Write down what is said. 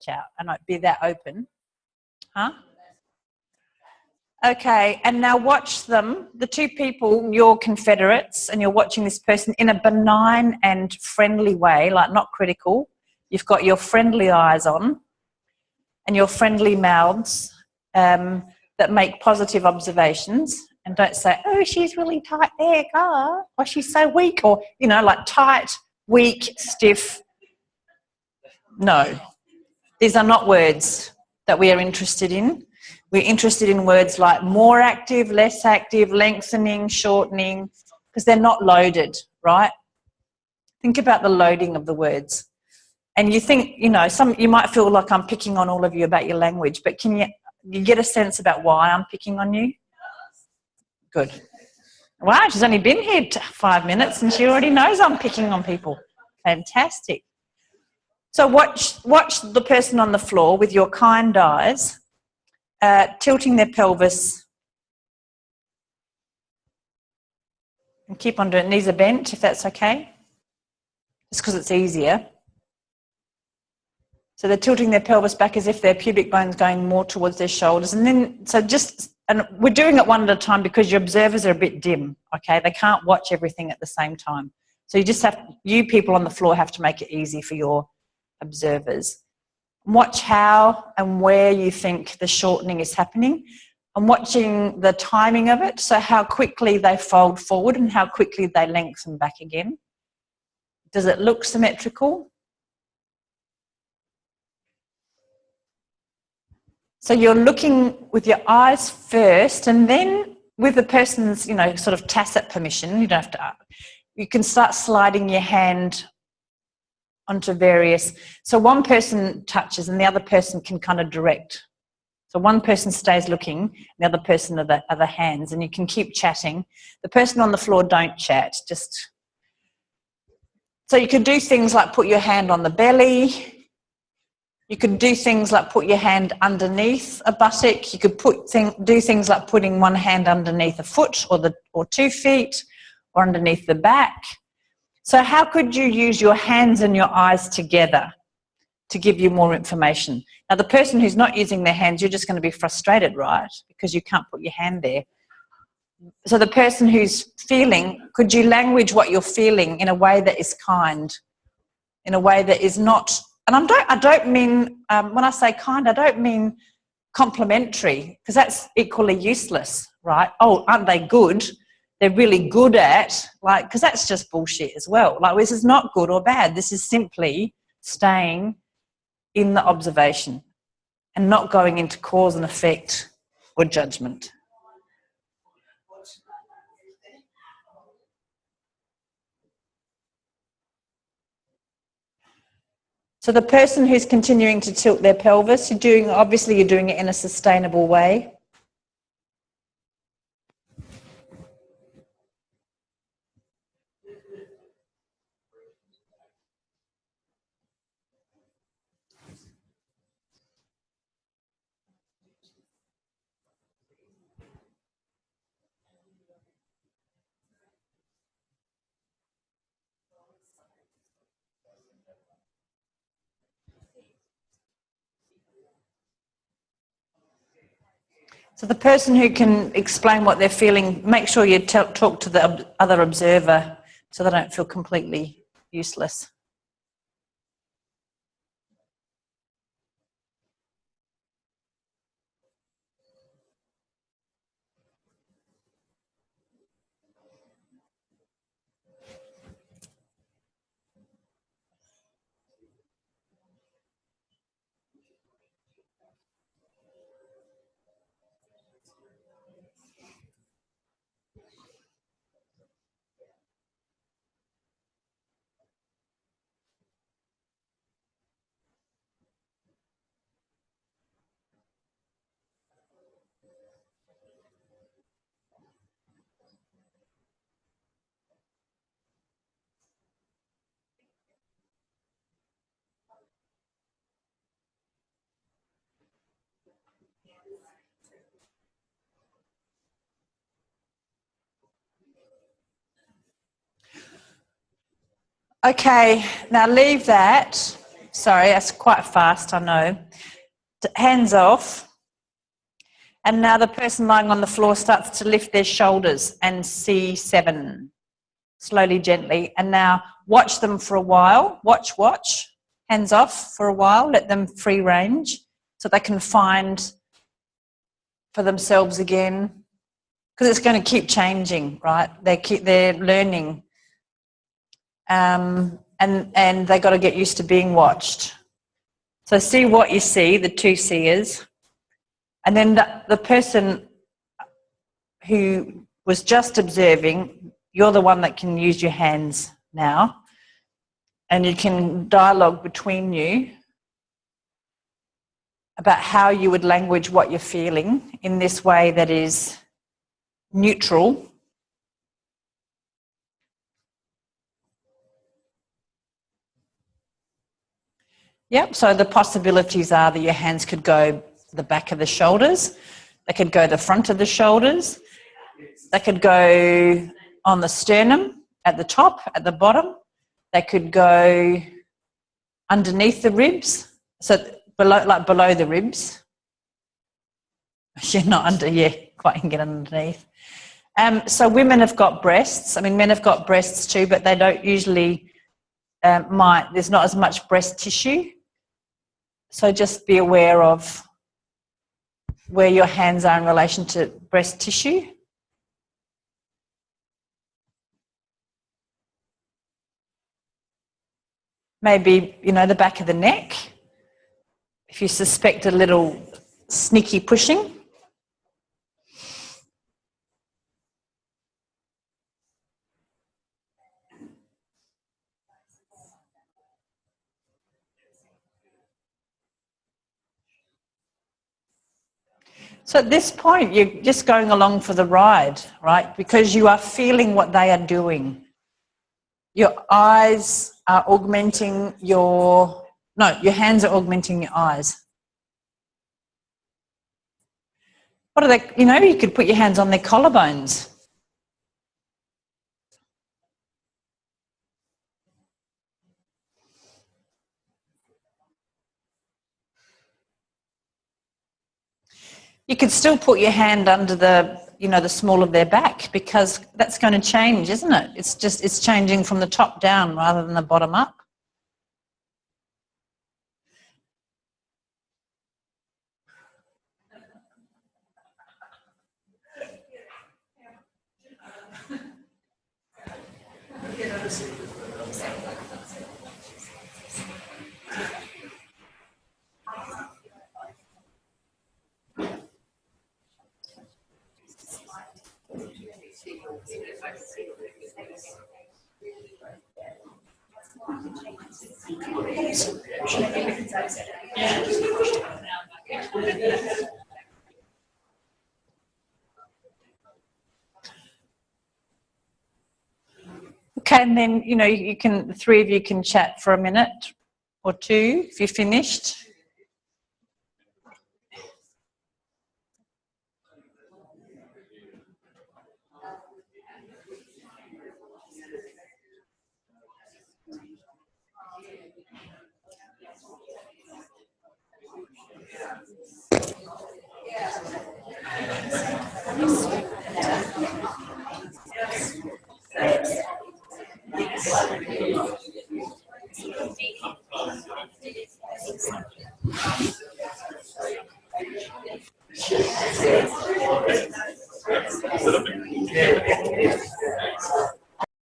out and be that open. Huh? Okay, and now watch them, the two people, you're confederates, and you're watching this person in a benign and friendly way, like not critical. You've got your friendly eyes on and your friendly mouths that make positive observations, and don't say, oh, she's really tight there, or she's so weak, or, you know, like tight, weak, stiff. No, these are not words that we are interested in. We're interested in words like more active, less active, lengthening, shortening, because they're not loaded, right? Think about the loading of the words. And you think, you know, you might feel like I'm picking on all of you about your language, but can you get a sense about why I'm picking on you? Good. Wow, she's only been here 5 minutes and she already knows I'm picking on people. Fantastic. So watch the person on the floor with your kind eyes, tilting their pelvis, and keep on doing it. Knees are bent, if that's okay, just because it's easier. So they're tilting their pelvis back as if their pubic bone's going more towards their shoulders. And then, and we're doing it one at a time because your observers are a bit dim, okay? They can't watch everything at the same time. So you people on the floor have to make it easy for your observers. Watch how and where you think the shortening is happening. I'm watching the timing of it, so how quickly they fold forward and how quickly they lengthen back again. Does it look symmetrical? So you're looking with your eyes first, and then with the person's, you know, sort of tacit permission, you don't have to, you can start sliding your hand onto various, so one person touches and the other person can kind of direct. So one person stays looking, the other person are the hands, and you can keep chatting. The person on the floor don't chat, just, so you could do things like put your hand on the belly. You could do things like put your hand underneath a buttock. You could do things like putting one hand underneath a foot or 2 feet or underneath the back. So how could you use your hands and your eyes together to give you more information? Now, the person who's not using their hands, you're just going to be frustrated, right? Because you can't put your hand there. So the person who's feeling, could you language what you're feeling in a way that is kind, in a way that is not... And I don't mean, when I say kind, I don't mean complimentary, because that's equally useless, right? Oh, aren't they good? They're really good at, like, because that's just bullshit as well. Like, this is not good or bad. This is simply staying in the observation and not going into cause and effect or judgment. So the person who's continuing to tilt their pelvis, obviously you're doing it in a sustainable way. So the person who can explain what they're feeling, make sure you talk to the other observer so they don't feel completely useless. Okay, now leave that Sorry, that's quite fast, I know. Hands off. And now the person lying on the floor starts to lift their shoulders and C7, slowly, gently. And now watch them for a while. Watch. Hands off for a while. Let them free range so they can find for themselves again. Because it's going to keep changing, right? They're learning. And they got to get used to being watched. So see what you see, the two seers. And then the person who was just observing, you're the one that can use your hands now. And you can dialogue between you about how you would language what you're feeling in this way that is neutral. Yep, so the possibilities are that your hands could go the back of the shoulders, they could go the front of the shoulders, they could go on the sternum, at the top, at the bottom, they could go underneath the ribs, so below the ribs. You're not under, yeah, quite can get underneath. So women have got breasts, I mean men have got breasts too, but they don't usually, there's not as much breast tissue. So just be aware of where your hands are in relation to breast tissue. Maybe, the back of the neck. If you suspect a little sneaky pushing. So at this point, you're just going along for the ride, right? Because you are feeling what they are doing. Your eyes are augmenting your hands are augmenting your eyes. What are they, you could put your hands on their collarbones. You could still put your hand under the small of their back, because that's going to change, isn't it? It's changing from the top down rather than the bottom up. Okay, and then the three of you can chat for a minute or two if you're finished.